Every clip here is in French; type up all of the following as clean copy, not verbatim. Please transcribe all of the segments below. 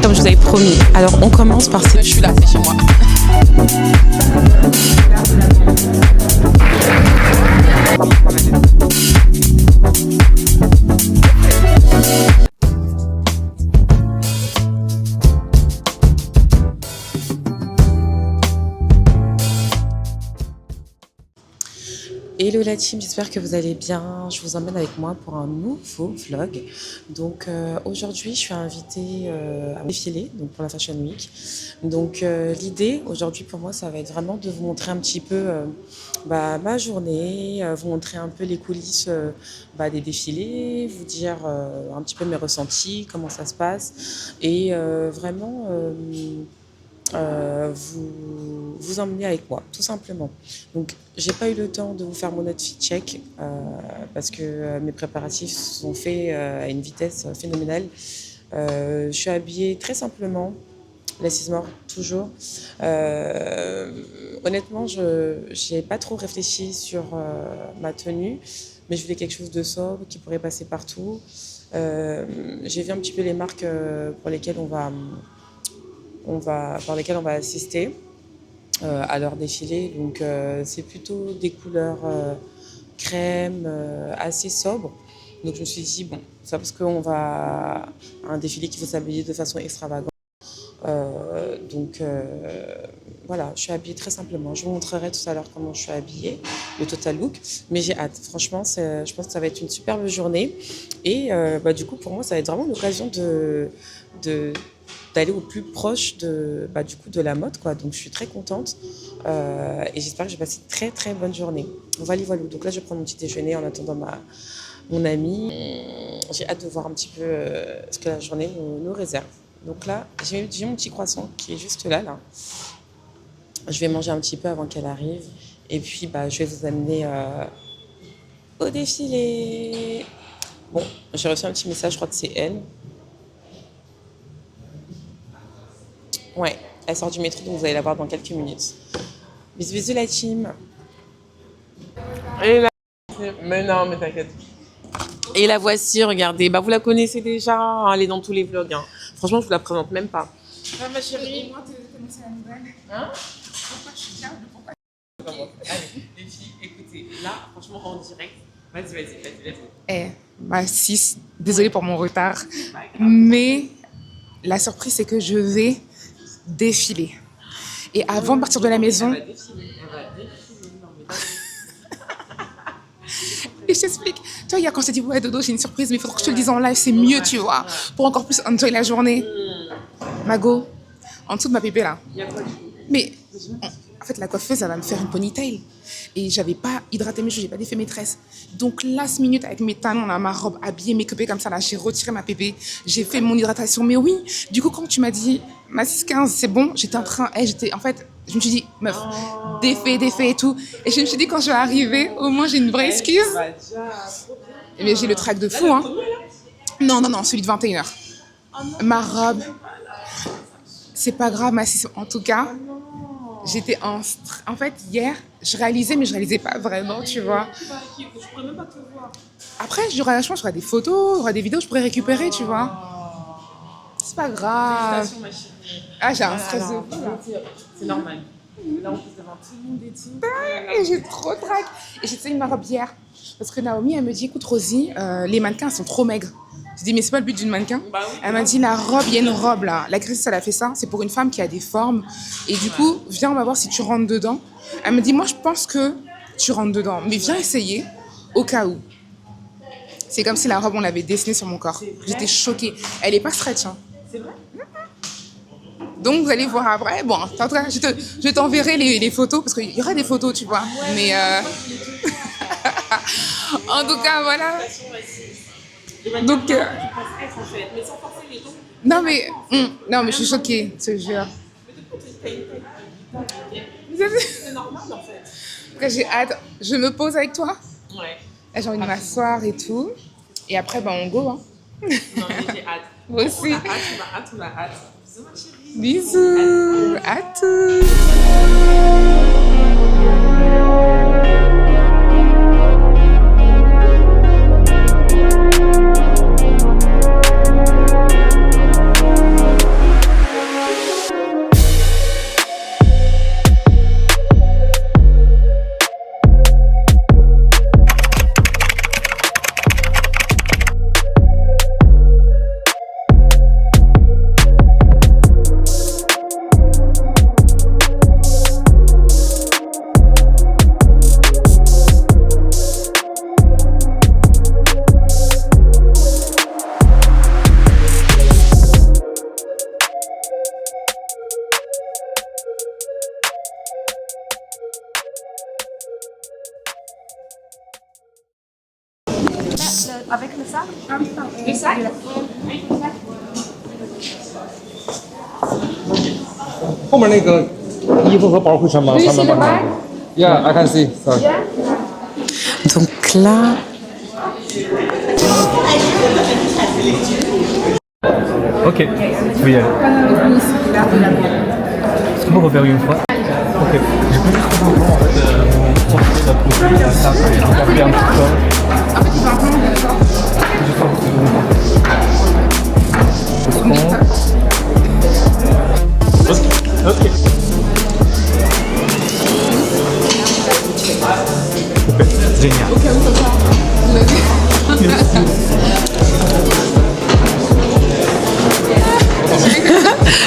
comme je vous avais promis. Alors on commence par... Je suis là, c'est chez moi. Hello la team, j'espère que vous allez bien. Je vous emmène avec moi pour un nouveau vlog. Donc aujourd'hui, je suis invitée à défiler donc pour la Fashion Week. Donc l'idée aujourd'hui pour moi, ça va être vraiment de vous montrer un petit peu ma journée, vous montrer un peu les coulisses des défilés, vous dire un petit peu mes ressentis, comment ça se passe et vraiment vous emmener avec moi, tout simplement. Donc, j'ai pas eu le temps de vous faire mon outfit check parce que mes préparatifs sont faits à une vitesse phénoménale. Je suis habillée très simplement, less is more, toujours. Honnêtement, je n'ai pas trop réfléchi sur ma tenue, mais je voulais quelque chose de sobre qui pourrait passer partout. J'ai vu un petit peu les marques pour lesquelles par lesquels on va assister à leur défilé. Donc c'est plutôt des couleurs crème, assez sobres. Donc je me suis dit, bon, ça parce qu'on va à un défilé qu'il faut s'habiller de façon extravagante. Voilà, je suis habillée très simplement. Je vous montrerai tout à l'heure comment je suis habillée, le total look. Mais j'ai hâte. Franchement, je pense que ça va être une superbe journée. Et du coup, pour moi, ça va être vraiment l'occasion d'aller au plus proche de la mode, quoi. Donc je suis très contente et j'espère que je vais passer une très très bonne journée. Voilà. Donc là je vais prendre mon petit déjeuner en attendant mon amie. J'ai hâte de voir un petit peu ce que la journée nous réserve. Donc là j'ai mon petit croissant qui est juste là. Je vais manger un petit peu avant qu'elle arrive et puis je vais vous amener au défilé. Bon, j'ai reçu un petit message, je crois que c'est elle. Ouais, elle sort du métro, donc vous allez la voir dans quelques minutes. Bisous, bisous la team. Et mais non, mais t'inquiète. Et la voici, regardez. Vous la connaissez déjà, hein, elle est dans tous les vlogs. Hein. Franchement, je vous la présente même pas. Ah, ma chérie. Moi, tu connaissais la nouvelle. Hein? Pourquoi je suis bien? Pourquoi? Allez, les filles, écoutez, là, franchement, en direct. Vas-y. Désolée pour mon retard. Mais la surprise, c'est que je vais défiler. Et avant de partir de la maison... Elle va défiler. Non, mais et je t'explique. Tu vois, hier, quand je t'ai dit, ouais, Dodo, j'ai une surprise, mais il faudra que je te le dise en live, c'est mieux, tu vois, pour encore plus enjoy la journée. Mago, en dessous de ma pépé, là. il y a quoi du coup? Mais, en fait, la coiffeuse, elle va me faire une ponytail. Et j'avais pas hydraté mes cheveux, j'ai pas défait mes tresses. Donc, last minute, avec mes talons, là, ma robe habillée, make-upée comme ça, là, j'ai retiré ma pépé, j'ai fait mon hydratation. Mais oui, du coup, quand tu m'as dit, ma 6-15, c'est bon, j'étais en train, en fait, je me suis dit, meuf, défait et tout. Et je me suis dit, quand je vais arriver, au moins, j'ai une vraie excuse. Mais j'ai le trac de fou, hein. Non, celui de 21h. Ma robe, c'est pas grave, ma 6, en tout cas. J'étais en fait, hier, je réalisais, mais je réalisais pas vraiment, tu vois. Je pourrais même pas te voir. Après, je pense qu'il y aura des photos, il y aura des vidéos que je pourrais récupérer, tu vois. C'est pas grave. Félicitations, ma chérie. Ah, j'ai un stress de fou, là. C'est normal. Là, on peut devant tout le monde et tout. Et j'ai trop de trac. Et j'ai essayé ma robe hier. Parce que Naomi, elle me dit, écoute, Rosie, les mannequins, sont trop maigres. Je dis, mais c'est pas le but d'une mannequin. Oui, elle m'a dit, la robe, il y a une robe là. La Grèce, elle a fait ça. C'est pour une femme qui a des formes. Et du coup, viens, on va voir si tu rentres dedans. Elle me dit, moi, je pense que tu rentres dedans. Mais viens essayer, au cas où. C'est comme si la robe, on l'avait dessinée sur mon corps. J'étais choquée. Elle est pas stretch, hein. C'est vrai? Donc, vous allez voir après. Bon, en tout cas, je t'enverrai les photos. Parce qu'il y aura des photos, tu vois. Ouais, mais en tout cas, voilà. Donc, non mais je suis choquée, je te jure. C'est normal en fait. Après, j'ai hâte. Je me pose avec toi. Ouais. Là, j'ai envie de m'asseoir et tout. Et après, on go. Hein. Non mais j'ai hâte. Moi aussi. On a hâte. Bisous ma chérie. Bisous. À tous. 后面那个衣服和包会穿吗？上面吗？Yeah, I can see. Sorry. Donc là, Ok, tu peux y aller. Est-ce qu'on peut refaire une fois? Ok. Je peux juste sortir la produit, la table, et regarder un petit peu. Juste un petit peu. Ok. Génial.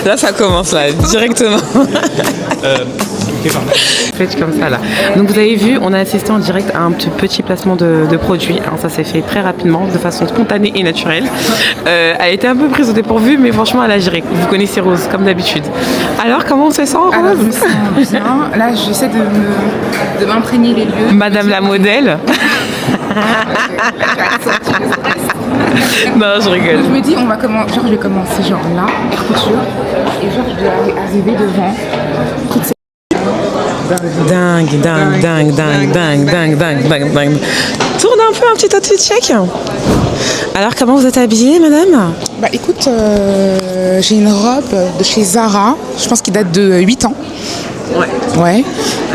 là ça commence là, directement. Ok, pardon. Faites comme ça là. Donc vous avez vu, on a assisté en direct à un petit placement de produit. Alors, ça s'est fait très rapidement, de façon spontanée et naturelle. Elle a été un peu prise au dépourvu, mais franchement elle a géré. Vous connaissez Rose, comme d'habitude. Alors comment on se sent, Rose? Alors, je me sens bien. Là, j'essaie de m'imprégner les lieux. Madame la modèle. Non, je rigole. Je me dis, on va commencer, genre je vais commencer genre là, air couture, et genre je dois arriver devant toutes ces... Dingue. Tourne un peu un petit outfit check. Alors comment vous êtes habillée, madame? Bah écoute, j'ai une robe de chez Zara, je pense qu'il date de 8 ans. Ouais.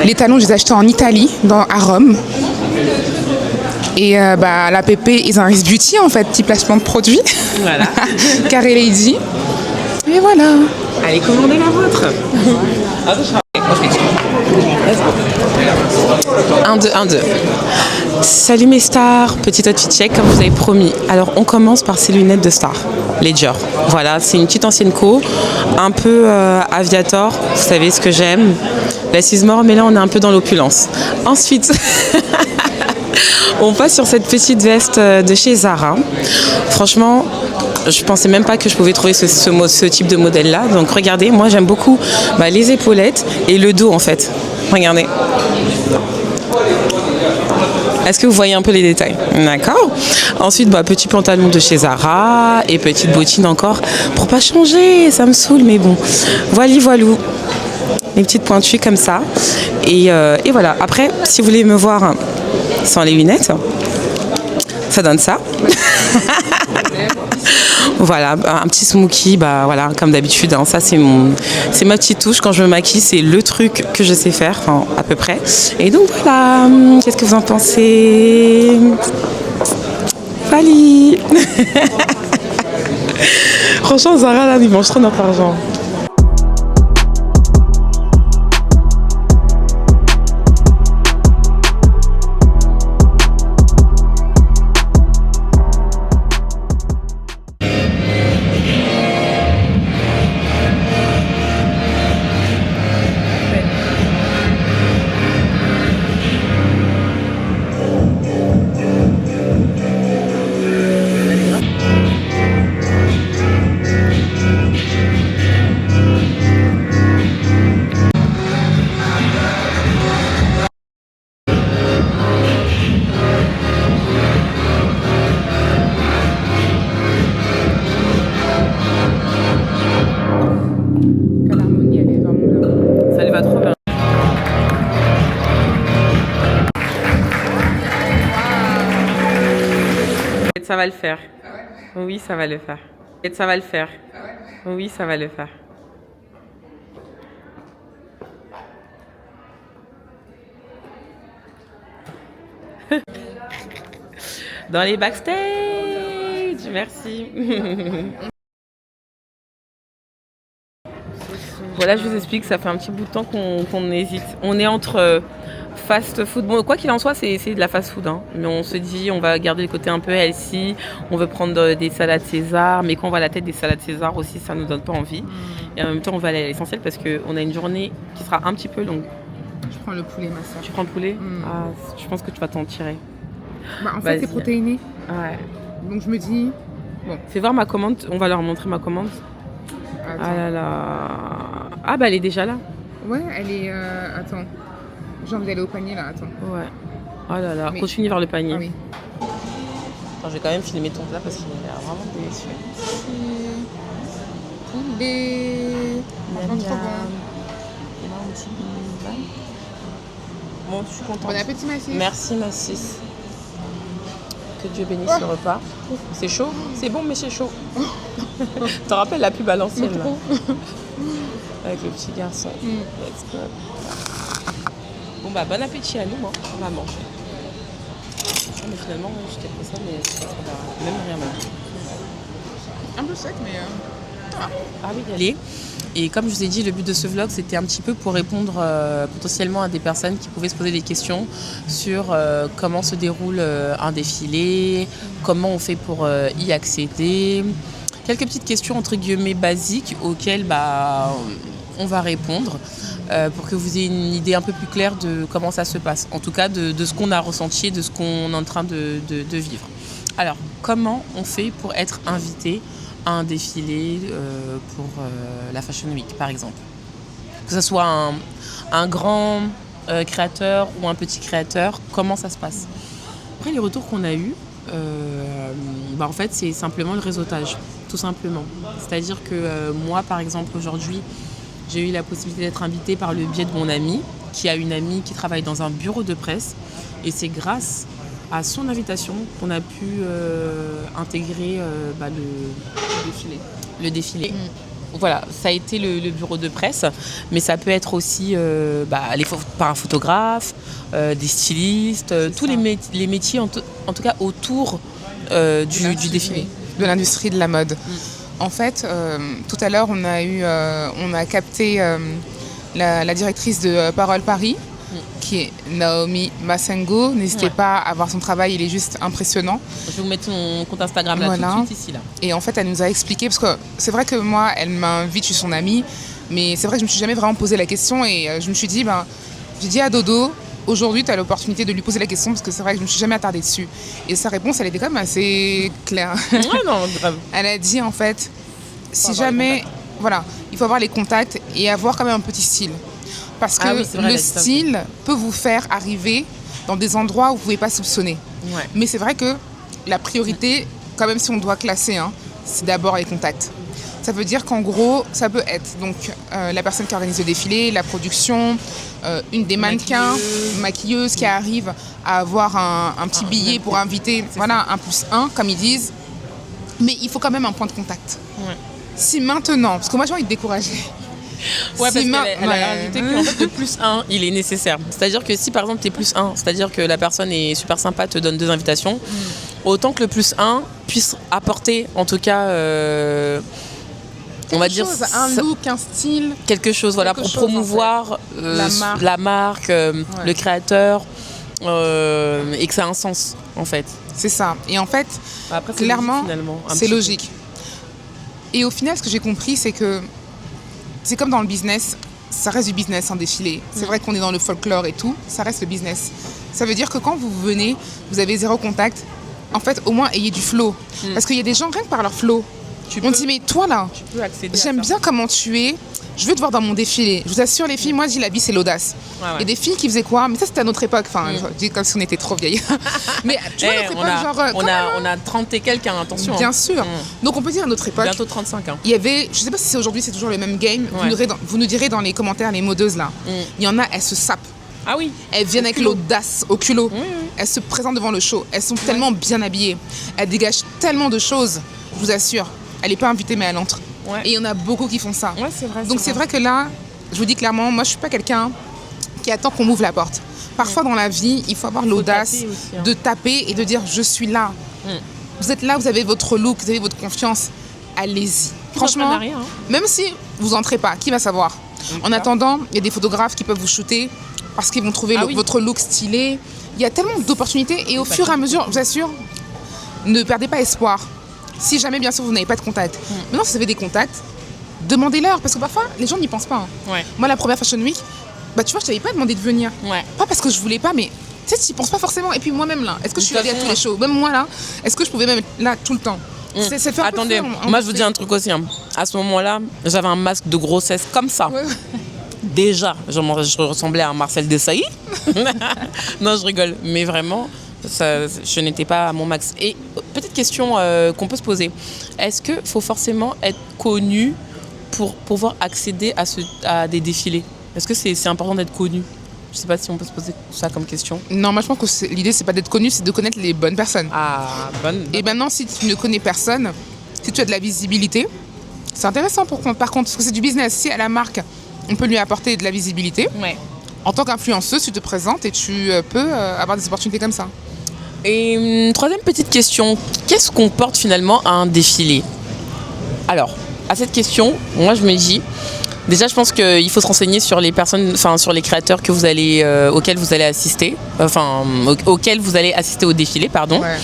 Les talons, je les ai achetés en Italie, à Rome. Et bah, la PP is un Rice Beauty en fait, petit placement de produit. Voilà. Carré Lady. Et voilà. Allez, commandez la vôtre. 1-2. Salut mes stars, petit outfit check comme vous avez promis. Alors on commence par ces lunettes de star, les Dior. Voilà, c'est une petite ancienne co, un peu aviator, vous savez ce que j'aime. La Sizemore, mais là on est un peu dans l'opulence. Ensuite, on passe sur cette petite veste de chez Zara. Franchement, je pensais même pas que je pouvais trouver ce type de modèle là. Donc regardez, moi j'aime beaucoup les épaulettes et le dos en fait. Regardez. Est-ce que vous voyez un peu les détails? D'accord. Ensuite, petit pantalon de chez Zara et petite bottine encore pour pas changer. Ça me saoule, mais bon. Voilou. Les petites pointues comme ça. Et voilà. Après, si vous voulez me voir sans les lunettes, ça donne ça. Voilà, un petit smokey, voilà, comme d'habitude, hein, ça c'est ma petite touche quand je me maquille, c'est le truc que je sais faire, enfin, à peu près. Et donc voilà, qu'est-ce que vous en pensez? Fali. Franchement, Zara là, ils mangent trop notre argent. Ça va le faire. Oui, ça va le faire. Et ça va le faire. Oui, ça va le faire. Dans les backstage. Merci. Voilà, je vous explique, ça fait un petit bout de temps qu'on hésite. On est entre fast food. Bon, quoi qu'il en soit, c'est de la fast food. Hein. Mais on se dit, on va garder le côté un peu healthy. On veut prendre des salades César. Mais quand on voit la tête des salades César aussi, ça ne nous donne pas envie. Et en même temps, on va aller à l'essentiel parce qu'on a une journée qui sera un petit peu longue. Je prends le poulet, ma soeur. Tu prends le poulet? Ah, je pense que tu vas t'en tirer. En fait, c'est protéiné. Ouais. Donc je me dis... Bon. Fais voir ma commande. On va leur montrer ma commande. Attends. Ah là là. Ah elle est déjà là. Ouais, elle est... Attends. J'ai envie d'aller au panier, là, attends. Ouais. Oh là là. Mais... Continue vers le panier. Ah oui. Attends, je vais quand même filmer ton plat parce qu'il a l'air vraiment délicieux. Poulet. Franchement, trop bon. Bon, je suis contente. Bon appétit, ma fille. Merci, ma sis. Que Dieu bénisse le repas. C'est chaud? C'est bon, mais c'est chaud. T'en rappelles la pub à l'ancienne, là? Avec le petit garçon. Let's go. Bon, bah, bon appétit à nous, hein. On va manger. Ah, mais finalement, je t'ai fait ça, mais c'est pas trop grave. Même rien mal. Un peu sec, mais... Ah oui, allez. Et comme je vous ai dit, le but de ce vlog, c'était un petit peu pour répondre potentiellement à des personnes qui pouvaient se poser des questions sur comment se déroule un défilé, comment on fait pour y accéder. Quelques petites questions entre guillemets basiques auxquelles on va répondre pour que vous ayez une idée un peu plus claire de comment ça se passe. En tout cas, de ce qu'on a ressenti et de ce qu'on est en train de vivre. Alors, comment on fait pour être invité à un défilé pour la Fashion Week, par exemple? Que ce soit un grand créateur ou un petit créateur, comment ça se passe? Après, les retours qu'on a eus, en fait, c'est simplement le réseautage, tout simplement. C'est-à-dire que moi, par exemple, aujourd'hui, j'ai eu la possibilité d'être invitée par le biais de mon amie, qui a une amie qui travaille dans un bureau de presse. Et c'est grâce à son invitation qu'on a pu intégrer le défilé. Voilà, ça a été le bureau de presse, mais ça peut être aussi par un photographe, des stylistes, tous les métiers en tout cas autour du défilé. De l'industrie de la mode. En fait, tout à l'heure, on a capté la directrice de Parole Paris, qui est Naomi Massengo. N'hésitez pas à voir son travail, il est juste impressionnant. Je vais vous mettre son compte Instagram là, voilà. tout de suite ici. Là. Et en fait, elle nous a expliqué, parce que c'est vrai que moi, elle m'invite, je suis son amie, mais c'est vrai que je ne me suis jamais vraiment posé la question et je me suis dit, j'ai dit à Dodo, aujourd'hui, tu as l'opportunité de lui poser la question parce que c'est vrai que je ne me suis jamais attardée dessus. Et sa réponse, elle était quand même assez claire. Ouais, non, grave. Elle a dit, en fait, si jamais, voilà, il faut avoir les contacts et avoir quand même un petit style. Parce que le style peut vous faire arriver dans des endroits où vous ne pouvez pas soupçonner. Ouais. Mais c'est vrai que la priorité, quand même si on doit classer, c'est d'abord les contacts. Ça veut dire qu'en gros, ça peut être donc, la personne qui organise le défilé, la production, une des mannequins, maquilleuse qui arrive à avoir un petit billet pour inviter, voilà, 1+1, comme ils disent. Mais il faut quand même un point de contact. Ouais. Si maintenant, parce que moi j'ai envie de décourager. Ouais, parce qu'elle a rajouté qu'en fait, le +1, il est nécessaire. C'est-à-dire que si par exemple tu es +1, c'est-à-dire que la personne est super sympa, te donne 2 invitations, autant que le +1 puisse apporter, en tout cas, on va dire un look, un style. Quelque chose, voilà, pour promouvoir la marque, le créateur, et que ça a un sens, en fait. C'est ça. Et en fait, après, clairement, c'est logique. Et au final, ce que j'ai compris, c'est que c'est comme dans le business, ça reste du business en défilé. C'est vrai qu'on est dans le folklore et tout, ça reste le business. Ça veut dire que quand vous venez, vous avez 0 contact, en fait, au moins, ayez du flow. Parce qu'il y a des gens, rien que par leur flow, on dit, mais toi là, j'aime bien comment tu es, je veux te voir dans mon défilé. Je vous assure, les filles, moi, je dis la vie, c'est l'audace. Ouais. Il y a des filles qui faisaient quoi? Mais ça, c'était à notre époque. Enfin, je dis comme si on était trop vieilles. Mais tu vois, notre époque, on a 30 et quelques, attention. Bien sûr. Donc, on peut dire à notre époque. Bientôt 35 ans. Il y avait, je sais pas si c'est aujourd'hui, c'est toujours le même game. Ouais. Vous nous direz dans les commentaires, les modeuses là. Il y en a, elles se sapent. Ah oui. Elles viennent avec l'audace, au culot. Elles se présentent devant le show. Elles sont tellement bien habillées. Elles dégagent tellement de choses. Je vous assure. Elle n'est pas invitée, mais elle entre. Ouais. Et il y en a beaucoup qui font ça. Ouais, c'est vrai. Donc c'est vrai que là, je vous dis clairement, moi je suis pas quelqu'un qui attend qu'on m'ouvre la porte. Parfois dans la vie, il faut avoir l'audace de taper et de dire je suis là. Vous êtes là, vous avez votre look, vous avez votre confiance. Allez-y. Franchement, rien, même si vous entrez pas, qui va savoir? En attendant, il y a des photographes qui peuvent vous shooter parce qu'ils vont trouver votre look stylé. Il y a tellement d'opportunités et au fur et à mesure, je vous assure, ne perdez pas espoir. Si jamais, bien sûr, vous n'avez pas de contact. Maintenant, si vous avez des contacts, demandez-leur. Parce que parfois, les gens n'y pensent pas. Ouais. Moi, la première Fashion Week, tu vois, je t'avais pas demandé de venir. Ouais. Pas parce que je voulais pas, mais tu sais, tu n'y penses pas forcément. Et puis moi-même, là, est-ce que je suis allée à tous les shows? Même moi, là, est-ce que je pouvais même être là tout le temps? Attendez, moi, je vous dis un truc aussi. À ce moment-là, j'avais un masque de grossesse comme ça. Ouais. Déjà, je ressemblais à un Marcel Desailly. Non, je rigole. Mais vraiment, je n'étais pas à mon max. Et petite question qu'on peut se poser. Est-ce qu'il faut forcément être connu pour pouvoir accéder à des défilés? Est-ce que c'est important d'être connu? Je sais pas si on peut se poser ça comme question. Non, moi je pense que l'idée c'est pas d'être connu, c'est de connaître les bonnes personnes. Ah, bonne. Et maintenant, si tu ne connais personne, si tu as de la visibilité, c'est intéressant par contre, parce que c'est du business. Si à la marque, on peut lui apporter de la visibilité, Ouais. en tant qu'influenceuse, tu te présentes et tu peux avoir des opportunités comme ça. Et troisième petite question, qu'est-ce qu'on porte finalement à un défilé? Alors, à cette question, moi je me dis, déjà je pense qu'il faut se renseigner sur les personnes, enfin sur les créateurs que vous allez, auxquels vous allez assister, auxquels vous allez assister au défilé, pardon. Ouais.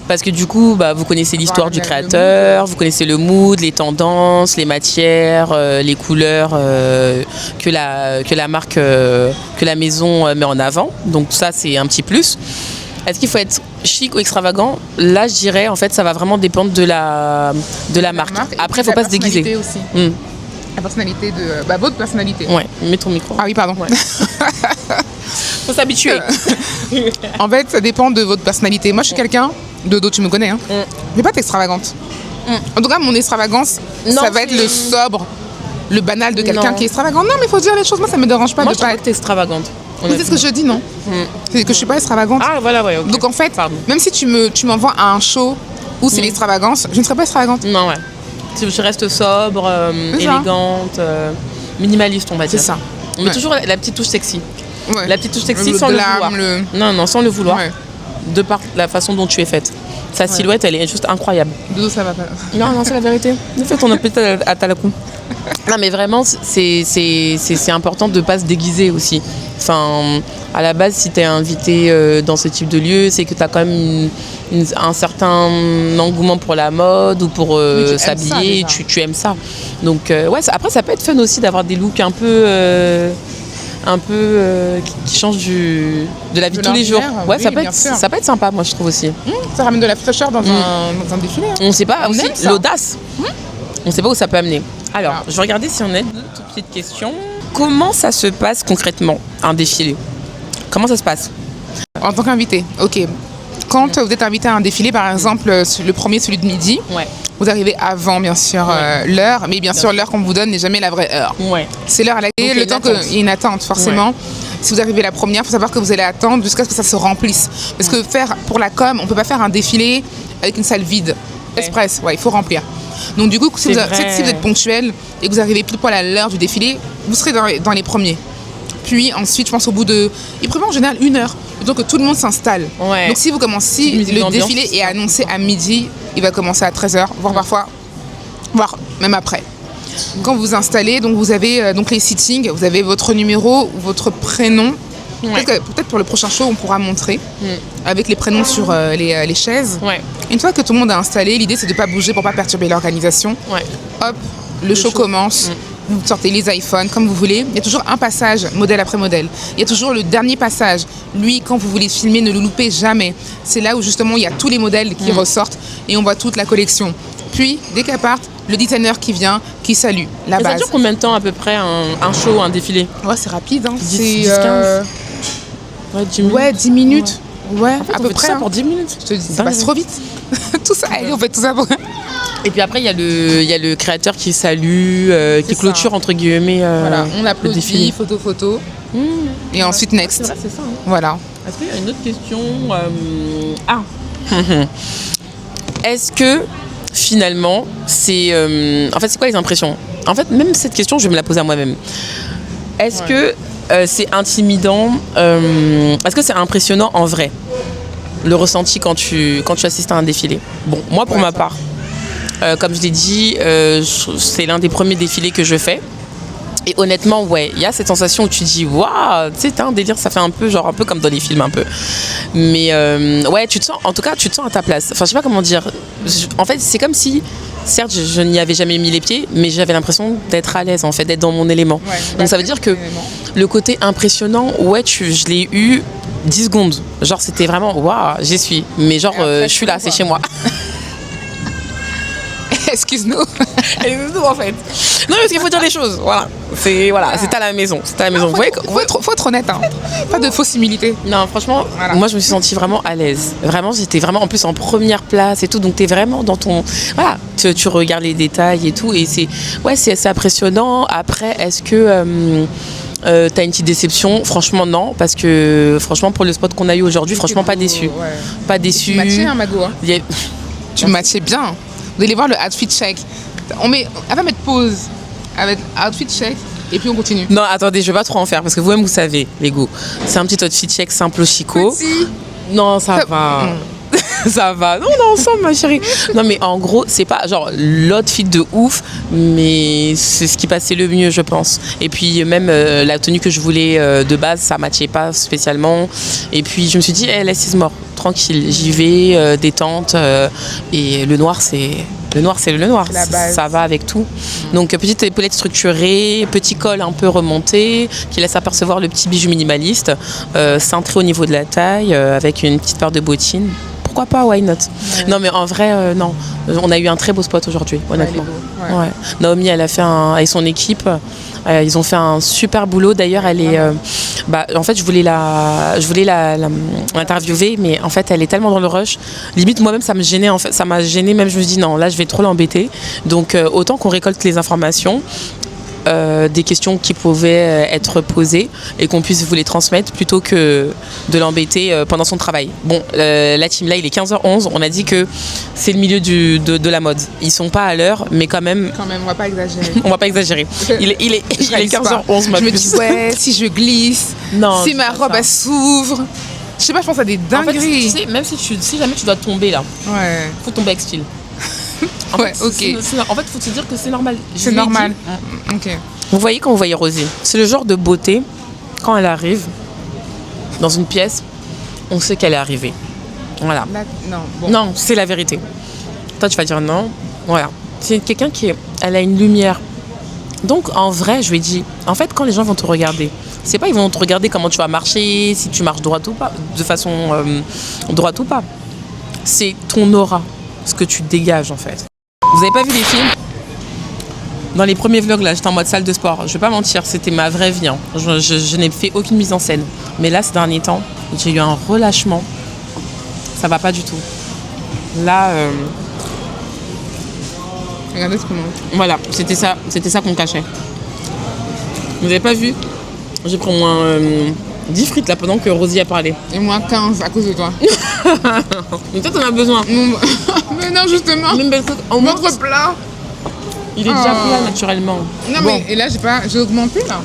Parce que du coup, vous connaissez l'histoire du créateur, vous connaissez le mood, les tendances, les matières, les couleurs que la marque, que la maison met en avant. Donc ça, c'est un petit plus. Est-ce qu'il faut être chic ou extravagant? Là, je dirais, en fait, ça va vraiment dépendre de la marque. Après, il ne faut pas se déguiser. Aussi. Mm. La personnalité de... votre personnalité. Ouais, mets ton micro. Ah oui, pardon. Ouais. Faut s'habituer. En fait, ça dépend de votre personnalité. Moi, je suis quelqu'un, Dodo, tu me connais, hein. Mais pas être extravagante. En tout cas, mon extravagance, ça va être le sobre, le banal de quelqu'un qui est extravagant. Non, mais il faut dire les choses. Moi, ça me dérange pas Moi, de pas être extravagante. C'est ce que je dis, non? C'est que je suis pas extravagante. Ah, voilà, ouais. Okay. Donc, en fait, même si tu m'envoies à un show où c'est l'extravagance, je ne serai pas extravagante. Non, ouais. Tu restes sobre, élégante, minimaliste, on va dire. C'est ça. Mais toujours la petite touche sexy. Ouais. La petite touche sexy sans le vouloir. Non, sans le vouloir. Ouais. De par la façon dont tu es faite. Sa silhouette, elle est juste incroyable. Dodo, ça va pas. Non, c'est la vérité. Fais ton appétit à Talakou. Non, mais vraiment, c'est important de ne pas se déguiser aussi. Enfin, à la base, si tu es invité dans ce type de lieu, c'est que tu as quand même un certain engouement pour la mode ou pour s'habiller. Tu aimes ça. Donc, après, ça peut être fun aussi d'avoir des looks un peu qui changent de la vie de tous les jours. Ouais, oui, ça peut être sympa, moi, je trouve aussi. Ça ramène de la fraîcheur dans un défilé. Hein. On ne sait pas aussi l'audace. On ne sait pas où ça peut amener. Alors, je vais regarder si on a une toute petite question. Comment ça se passe concrètement, un défilé? Comment ça se passe? En tant qu'invité, ok. Quand vous êtes invité à un défilé, par exemple, le premier, celui de midi, vous arrivez avant, bien sûr, l'heure. Mais bien sûr, l'heure qu'on vous donne n'est jamais la vraie heure. Ouais. C'est l'heure à laquelle, le temps qu'il y a une attente, forcément. Ouais. Si vous arrivez la première, il faut savoir que vous allez attendre jusqu'à ce que ça se remplisse. Parce que pour la com, on ne peut pas faire un défilé avec une salle vide. Express, il faut remplir. Donc du coup, si vous êtes ponctuel et que vous arrivez pile poil à l'heure du défilé, vous serez dans les premiers. Puis ensuite, je pense au bout de... Il prévoit en général 1 heure, le temps que tout le monde s'installe. Ouais. Donc si vous commencez, le défilé est annoncé à midi, il va commencer à 13h, voire même après. Quand vous vous installez, donc vous avez donc les sittings, vous avez votre numéro ou votre prénom. Ouais. Peut-être pour le prochain show, on pourra montrer avec les prénoms sur les chaises. Ouais. Une fois que tout le monde a installé, l'idée c'est de ne pas bouger pour ne pas perturber l'organisation. Ouais. Hop, le show commence. Vous sortez les iPhones, comme vous voulez. Il y a toujours un passage, modèle après modèle. Il y a toujours le dernier passage. Lui, quand vous voulez filmer, ne le loupez jamais. C'est là où justement il y a tous les modèles qui ressortent et on voit toute la collection. Puis, dès qu'elle part, le designer qui vient, qui salue la base. Ça dure combien de temps à peu près un show, un défilé? Ouais, c'est rapide. Hein. 10, 15 Ouais, 10 minutes. Ouais, 10 minutes. Ouais, en fait, à peu près. Tout ça pour 10 minutes. Je te dis, ça passe trop vite. Tout ça, allez, on fait tout ça pour... Et puis après, il y a le créateur qui salue, qui clôture, entre guillemets, voilà, on applaudit, photo. Et ensuite, next. C'est vrai, c'est ça. Hein. Voilà. Est-ce qu'il y a une autre question Est-ce que, finalement, c'est... En fait, c'est quoi les impressions? En fait, même cette question, je vais me la poser à moi-même. Est-ce que c'est intimidant? Est-ce que c'est impressionnant en vrai, le ressenti quand tu assistes à un défilé? Bon, moi, pour ma part, comme je l'ai dit, c'est l'un des premiers défilés que je fais. Et honnêtement, il y a cette sensation où tu dis, waouh, tu sais, t'as un délire, ça fait un peu comme dans les films un peu. Mais tu te sens à ta place. Enfin, je sais pas comment dire. En fait, c'est comme si, certes, je n'y avais jamais mis les pieds, mais j'avais l'impression d'être à l'aise, en fait, d'être dans mon élément. Donc ça veut dire que le côté impressionnant, je l'ai eu 10 secondes. Genre, c'était vraiment, waouh, j'y suis. Mais genre, je suis là, c'est chez moi. Excuse-nous. Excuse-nous, en fait. Non, parce qu'il faut dire les choses. Voilà. C'est à la maison. C'est à la maison. Vous voyez, Faut être honnête, hein. Pas de fausse humilité. non, franchement, Voilà. moi je me suis sentie vraiment à l'aise. Vraiment, j'étais vraiment en plus en première place et tout. Donc t'es vraiment dans ton. Voilà, tu regardes les détails et tout. Et c'est assez impressionnant. Après, est-ce que. T'as une petite déception? Franchement non, parce que franchement pour le spot qu'on a eu aujourd'hui, franchement pas déçu. Ouais. Pas déçu. Tu matchais, hein, Mago, hein. Il y a- Tu matchais bien. Vous allez voir le outfit check. Elle va mettre pause avec outfit check et puis on continue. Non, attendez, je vais pas trop en faire parce que vous-même vous savez, les go. C'est un petit outfit check simple au chicot. Petit. Non, ça va. Ça va. Non, on est ensemble, ma chérie. Non, mais en gros, c'est pas genre l'outfit de ouf, mais c'est ce qui passait le mieux, je pense. Et puis, même la tenue que je voulais de base, ça matchait pas spécialement. Et puis, je me suis dit, laisse is more. Tranquille, j'y vais, détente. Et le noir, c'est. Le noir, c'est le noir. La base. Ça va avec tout. Donc, petite épaulette structurée, petit col un peu remonté, qui laisse apercevoir le petit bijou minimaliste, cintré au niveau de la taille, avec une petite paire de bottines. Pourquoi pas, why not? Non, mais en vrai, non. On a eu un très beau spot aujourd'hui, honnêtement. il est beau, ouais. Ouais. Naomi, elle a fait avec son équipe, ils ont fait un super boulot. D'ailleurs, elle est. En fait, je voulais l'interviewer, mais en fait, elle est tellement dans le rush. Limite, moi-même, ça me gênait. En fait, ça m'a gênée. Même, je me suis dit non, là, je vais trop l'embêter. Donc, autant qu'on récolte les informations. Des questions qui pouvaient être posées et qu'on puisse vous les transmettre plutôt que de l'embêter pendant son travail. Bon, la team là, il est 15h11, on a dit que c'est le milieu de la mode. Ils sont pas à l'heure, mais quand même, Quand même, on va pas exagérer. on va pas exagérer. Il est réalise 15h11, ma Je me puce. dis, ouais, si je glisse, Non, si c'est ma pas robe ça. elle s'ouvre. Je sais pas, je pense à des En fait, dingueries. tu sais, même si jamais tu dois tomber là, Ouais. faut tomber avec style. En Ouais, fait, ok. en fait, faut se dire que c'est normal. Je C'est lui ai normal. dit, Ok. vous voyez quand vous voyez Rosie, c'est le genre de beauté, quand elle arrive dans une pièce, on sait qu'elle est arrivée. Voilà. Là, non, bon. Non, c'est la vérité. Toi, tu vas dire non. Voilà. C'est quelqu'un elle a une lumière. Donc, en vrai, je lui ai dit, en fait, quand les gens vont te regarder, c'est pas ils vont te regarder comment tu vas marcher, si tu marches droit ou pas, de façon droite ou pas. C'est ton aura, ce que tu dégages, en fait. Vous avez pas vu les films? Dans les premiers vlogs, là, j'étais en mode salle de sport. Je vais pas mentir, c'était ma vraie vie. Hein. Je n'ai fait aucune mise en scène. Mais là, ces derniers temps, j'ai eu un relâchement. Ça va pas du tout. Là, Regardez ce qu'on mange. voilà, c'était ça qu'on cachait. Vous avez pas vu? J'ai pris au moins 10 frites là pendant que Rosie a parlé. Et moi, 15 à cause de toi. Mais toi, t'en as besoin. Mais non, justement. Même belle truc, au moins, Votre plat. il est déjà plat naturellement. Non, Bon, mais et là, j'ai augmenté là.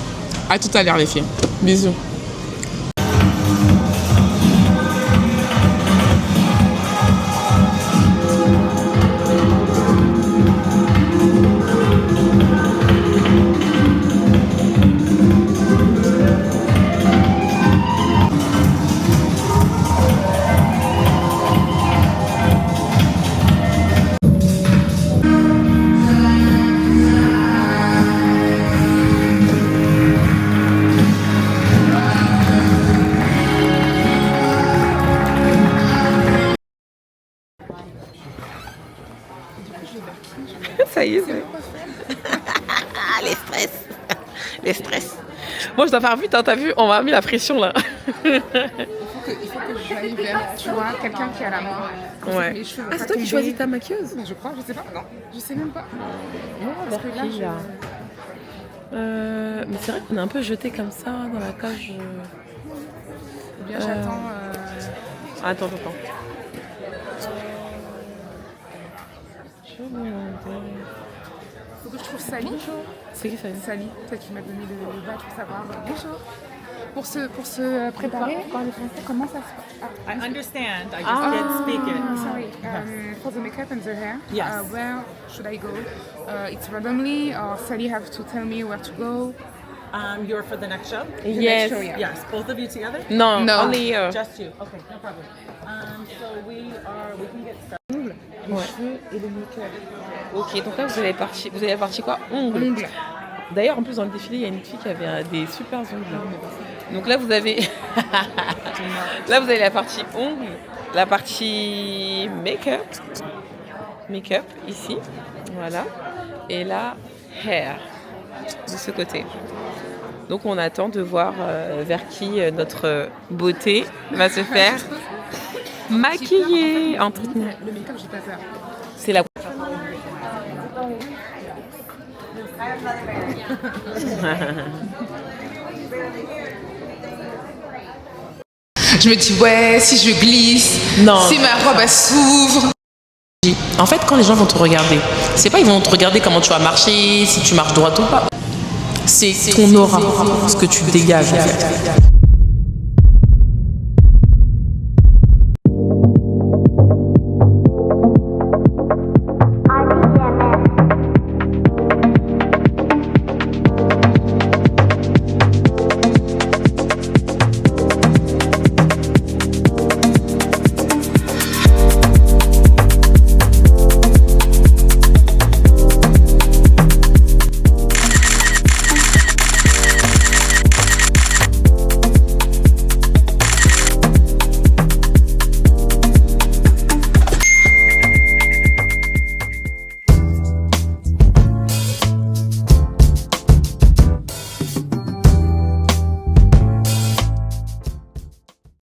à tout à l'heure, les filles. Bisous. Ça y est, les stress. Les stress. Moi, je dois faire vite, hein, t'as vu? On m'a mis la pression là. Il faut que j'aille vers, tu vois, quelqu'un qui a la main. Ouais. Mes cheveux Ah, c'est toi qui choisis ta maquilleuse? Mais je crois, je sais pas. Non, je sais même pas. Vers que là, qui, là mais c'est vrai qu'on est un peu jeté comme ça dans la cage. Ou bien j'attends. Attends. Faut que je trouve Sally. C'est qui ça? Sally, celle qui m'a donné le badge pour savoir. Bonjour. Pour se préparer, comment ça se passe? I understand. I just can't speak it. Sorry. For the makeup and the hair, Yes. Where should I go? It's randomly, or Sally have to tell me where to go? You're for the next show? Yes. show, yeah. Yes. Both of you together? Non, No. only Just you. Okay, no problem. So we can get started. Ok, donc là vous avez la partie quoi? Ongles. D'ailleurs, en plus dans le défilé, il y a une fille qui avait des super ongles. Donc là vous avez la partie ongles, la partie make-up. make-up ici, voilà. Et là, hair, de ce côté. Donc on attend de voir vers qui notre beauté va se faire maquiller, entretenir. Le make-up, j'ai pas peur. C'est la... Je me dis, ouais, si je glisse, Non. si ma robe elle s'ouvre. En fait, quand les gens vont te regarder, c'est pas ils vont te regarder comment tu vas marcher, si tu marches droit ou pas. C'est ton aura, ce que tu dégages en fait.